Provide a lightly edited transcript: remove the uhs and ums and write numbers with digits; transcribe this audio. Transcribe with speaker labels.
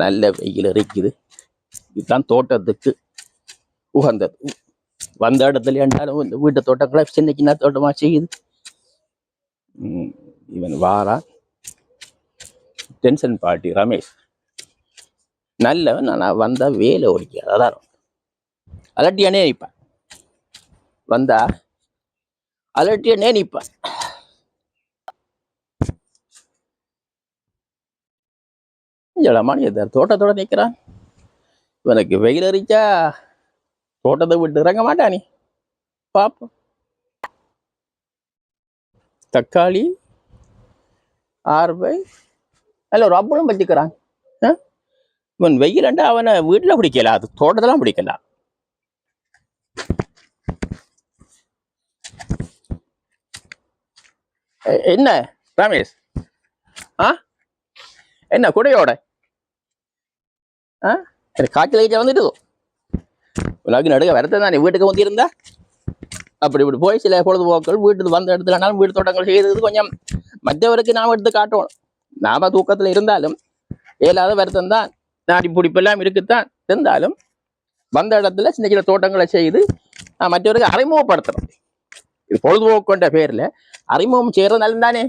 Speaker 1: நல்ல வெயில் இருக்குது. இதுதான் தோட்டத்துக்கு உகந்தது. வந்த இடத்துல என்றாலும் இந்த வீட்டு தோட்டங்களை சின்ன சின்ன தோட்டமாக செய்யுது. இவன் வாரா டென்ஷன் பார்ட்டி ரமேஷ் நல்லவன். நான் வந்தா வேலை ஓடிக்காது. அதான் அலட்டியானே நிற்பான். வந்தா அலட்டியானே நிற்பான். ஜலமானி தோட்டத்தோட நிற்கிறான். இவனுக்கு வெயில் அரிச்சா தோட்டத்தை விட்டு இறங்க மாட்டானே. பார்ப்போம். தக்காளி 6 ரூபாய். அதில் ஒரு அப்பளும் வச்சுக்கிறான். இவன் வெயிலண்டா அவனை வீட்டில் பிடிக்கல, அது தோட்டத்தெல்லாம் பிடிக்கல. என்ன ரமேஷ்? என்ன குடையோட எனக்கு காய்ச்சல் கீச்சல் வந்துட்டு உலக நடுக்க வரத்தை தான். வீட்டுக்கு வந்திருந்தா அப்படி இப்படி போய் சில பொழுதுபோக்கள் வீட்டுக்கு வந்த இடத்துலனாலும் வீட்டு தோட்டங்கள் செய்யறது கொஞ்சம் மற்றவருக்கு நாம் எடுத்து காட்டணும். நாம தூக்கத்தில் இருந்தாலும் இயலாத வருத்தம் தான், நாடி பிடிப்பெல்லாம் இருக்குத்தான். இருந்தாலும் வந்த இடத்துல சின்ன சின்ன தோட்டங்களை செய்து மற்றவருக்கு அறிமுகப்படுத்தணும். இது பொழுதுபோக்கு கொண்ட பேர்ல அறிமுகம் செய்யறது நல்லதானே.